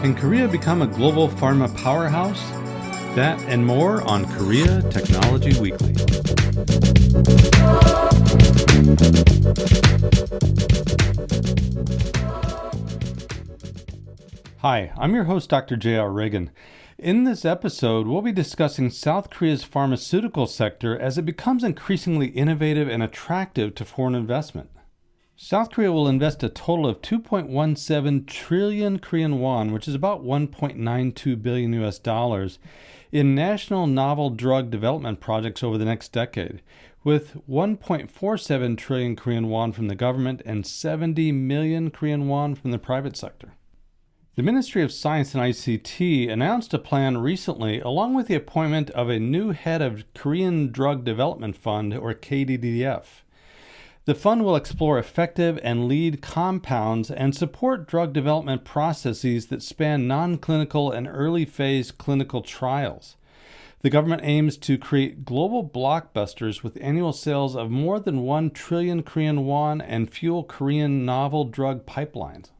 Can Korea become a global pharma powerhouse? That and more on Korea Technology Weekly. Hi, I'm your host, Dr. J.R. Reagan. In this episode, we'll be discussing South Korea's pharmaceutical sector as it becomes increasingly innovative and attractive to foreign investment. South Korea will invest a total of 2.17 trillion Korean won, which is about $1.92 billion US dollars, in national novel drug development projects over the next decade, with 1.47 trillion Korean won from the government and 70 million Korean won from the private sector. The Ministry of Science and ICT announced a plan recently, along with the appointment of a new head of Korean Drug Development Fund, or KDDF. The fund will explore effective and lead compounds and support drug development processes that span non-clinical and early-phase clinical trials. The government aims to create global blockbusters with annual sales of more than 1 trillion Korean won and fuel Korean novel drug pipelines.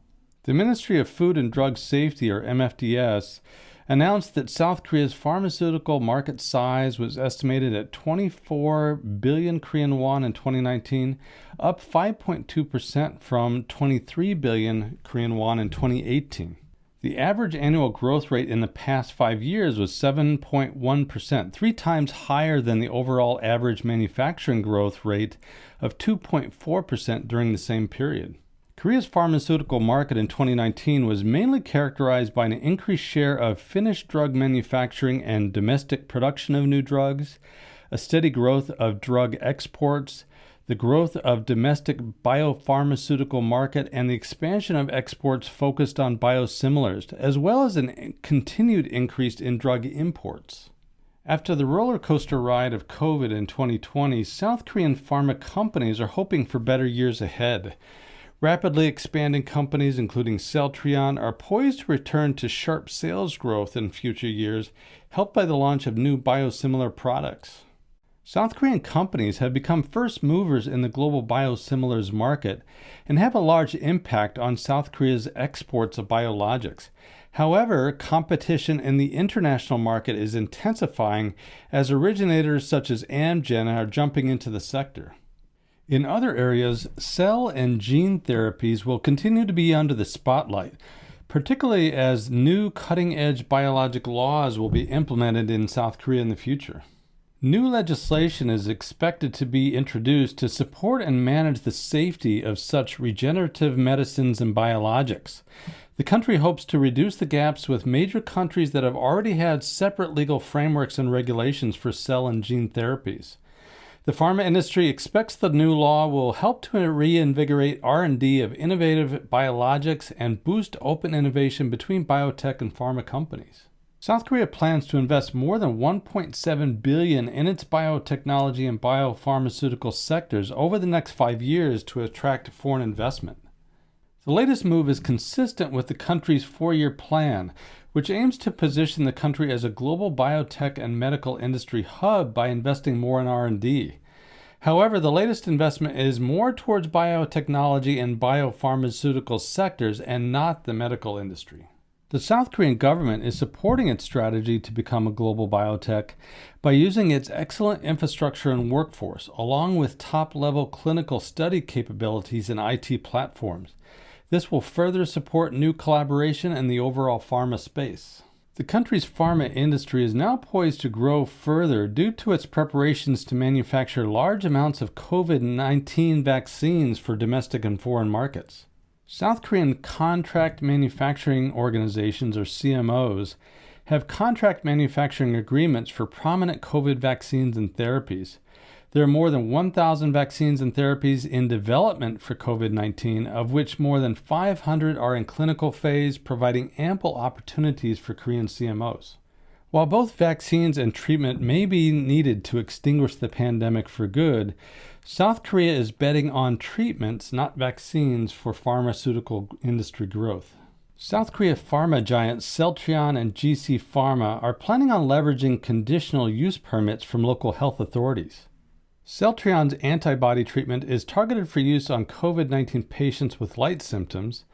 The Ministry of Food and Drug Safety, or MFDS, announced that South Korea's pharmaceutical market size was estimated at 24 billion Korean won in 2019, up 5.2% from 23 billion Korean won in 2018. The average annual growth rate in the past 5 years was 7.1%, 3 times higher than the overall average manufacturing growth rate of 2.4% during the same period. Korea's pharmaceutical market in 2019 was mainly characterized by an increased share of finished drug manufacturing and domestic production of new drugs, a steady growth of drug exports, the growth of domestic biopharmaceutical market, and the expansion of exports focused on biosimilars, as well as a continued increase in drug imports. After the roller coaster ride of COVID in 2020, South Korean pharma companies are hoping for better years ahead. Rapidly expanding companies, including Celltrion, are poised to return to sharp sales growth in future years, helped by the launch of new biosimilar products. South Korean companies have become first movers in the global biosimilars market and have a large impact on South Korea's exports of biologics. However, competition in the international market is intensifying as originators such as Amgen are jumping into the sector. In other areas, cell and gene therapies will continue to be under the spotlight, particularly as new cutting-edge biologic laws will be implemented in South Korea in the future. New legislation is expected to be introduced to support and manage the safety of such regenerative medicines and biologics. The country hopes to reduce the gaps with major countries that have already had separate legal frameworks and regulations for cell and gene therapies. The pharma industry expects the new law will help to reinvigorate R&D of innovative biologics and boost open innovation between biotech and pharma companies. South Korea plans to invest more than $1.7 billion in its biotechnology and biopharmaceutical sectors over the next 5 years to attract foreign investment. The latest move is consistent with the country's 4-year plan, which aims to position the country as a global biotech and medical industry hub by investing more in R&D. However, the latest investment is more towards biotechnology and biopharmaceutical sectors and not the medical industry. The South Korean government is supporting its strategy to become a global biotech by using its excellent infrastructure and workforce, along with top-level clinical study capabilities and IT platforms. This will further support new collaboration in the overall pharma space. The country's pharma industry is now poised to grow further due to its preparations to manufacture large amounts of COVID-19 vaccines for domestic and foreign markets. South Korean contract manufacturing organizations, or CMOs, have contract manufacturing agreements for prominent COVID vaccines and therapies. There are more than 1,000 vaccines and therapies in development for COVID-19, of which more than 500 are in clinical phase, providing ample opportunities for Korean CMOs. While both vaccines and treatment may be needed to extinguish the pandemic for good, South Korea is betting on treatments, not vaccines, for pharmaceutical industry growth. South Korea pharma giants Celltrion and GC Pharma are planning on leveraging conditional use permits from local health authorities. Celltrion's antibody treatment is targeted for use on COVID-19 patients with light symptoms,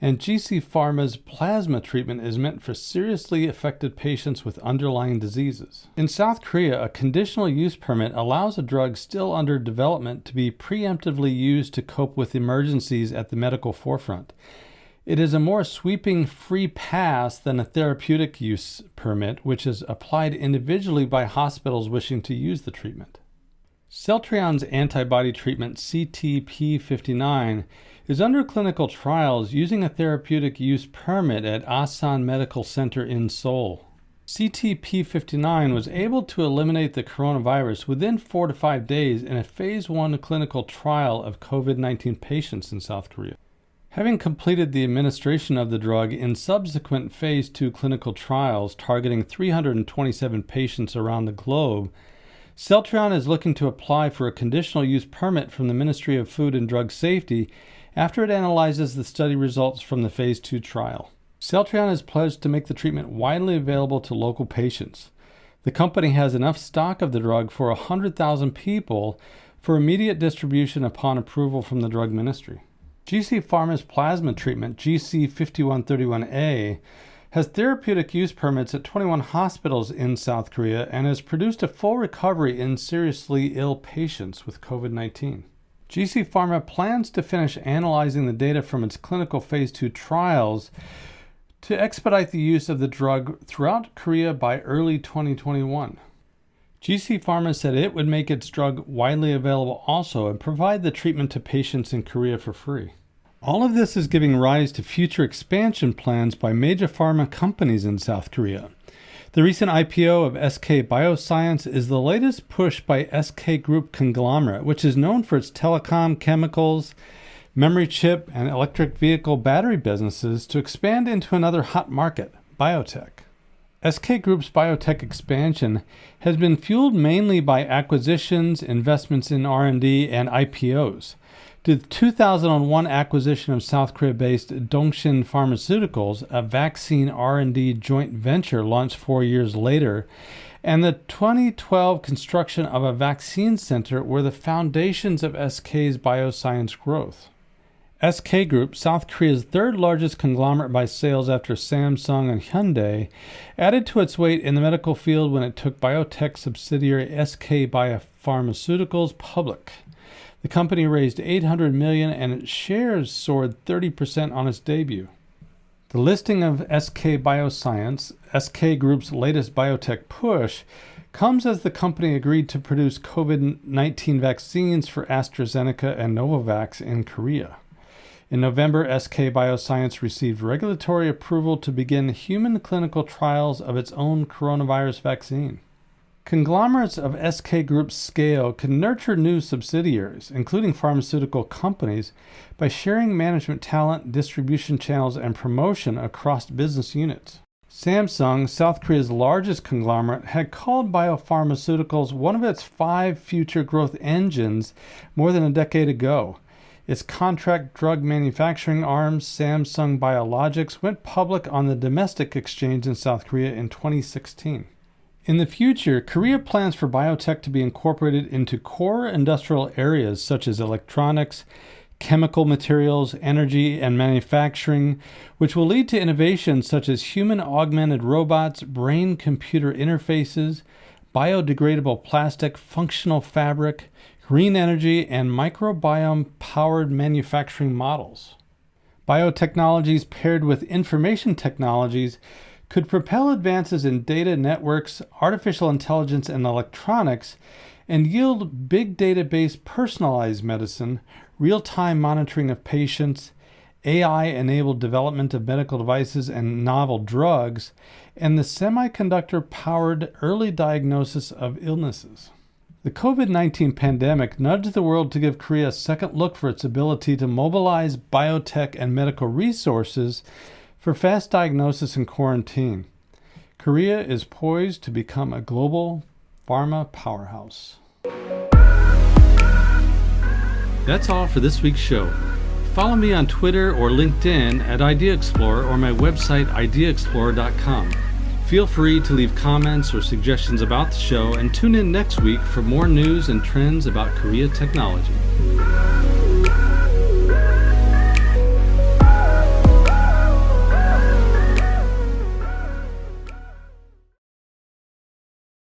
and GC Pharma's plasma treatment is meant for seriously affected patients with underlying diseases. In South Korea, a conditional use permit allows a drug still under development to be preemptively used to cope with emergencies at the medical forefront. It is a more sweeping free pass than a therapeutic use permit, which is applied individually by hospitals wishing to use the treatment. Celltrion's antibody treatment CTP59 is under clinical trials using a therapeutic use permit at Asan Medical Center in Seoul. CTP59 was able to eliminate the coronavirus within 4 to 5 days in a phase 1 clinical trial of COVID-19 patients in South Korea. Having completed the administration of the drug in subsequent phase 2 clinical trials targeting 327 patients around the globe, Celltrion is looking to apply for a conditional use permit from the Ministry of Food and Drug Safety after it analyzes the study results from the phase 2 trial. Celltrion has pledged to make the treatment widely available to local patients. The company has enough stock of the drug for 100,000 people for immediate distribution upon approval from the drug ministry. GC Pharma's plasma treatment, GC5131A, has therapeutic use permits at 21 hospitals in South Korea and has produced a full recovery in seriously ill patients with COVID-19. GC Pharma plans to finish analyzing the data from its clinical phase 2 trials to expedite the use of the drug throughout Korea by early 2021. GC Pharma said it would make its drug widely available also and provide the treatment to patients in Korea for free. All of this is giving rise to future expansion plans by major pharma companies in South Korea. The recent IPO of SK Bioscience is the latest push by SK Group conglomerate, which is known for its telecom, chemicals, memory chip, and electric vehicle battery businesses to expand into another hot market, biotech. SK Group's biotech expansion has been fueled mainly by acquisitions, investments in R&D, and IPOs. The 2001 acquisition of South Korea-based Dongsin Pharmaceuticals, a vaccine R&D joint venture launched 4 years later, and the 2012 construction of a vaccine center were the foundations of SK's bioscience growth. SK Group, South Korea's third largest conglomerate by sales after Samsung and Hyundai, added to its weight in the medical field when it took biotech subsidiary SK Biopharmaceuticals public. The company raised $800 million and its shares soared 30% on its debut. The listing of SK Bioscience, SK Group's latest biotech push, comes as the company agreed to produce COVID-19 vaccines for AstraZeneca and Novavax in Korea. In November, SK Bioscience received regulatory approval to begin human clinical trials of its own coronavirus vaccine. Conglomerates of SK Group's scale can nurture new subsidiaries, including pharmaceutical companies, by sharing management talent, distribution channels, and promotion across business units. Samsung, South Korea's largest conglomerate, had called biopharmaceuticals one of its 5 future growth engines more than a decade ago. Its contract drug manufacturing arm, Samsung Biologics, went public on the domestic exchange in South Korea in 2016. In the future, Korea plans for biotech to be incorporated into core industrial areas such as electronics, chemical materials, energy, and manufacturing, which will lead to innovations such as human-augmented robots, brain-computer interfaces, biodegradable plastic, functional fabric, green energy, and microbiome-powered manufacturing models. Biotechnologies paired with information technologies could propel advances in data networks, artificial intelligence, and electronics, and yield big data-based personalized medicine, real-time monitoring of patients, AI-enabled development of medical devices and novel drugs, and the semiconductor-powered early diagnosis of illnesses. The COVID-19 pandemic nudged the world to give Korea a second look for its ability to mobilize biotech and medical resources for fast diagnosis and quarantine. Korea is poised to become a global pharma powerhouse. That's all for this week's show. Follow me on Twitter or LinkedIn at Idea Explorer or my website ideaexplorer.com. Feel free to leave comments or suggestions about the show and tune in next week for more news and trends about Korea technology.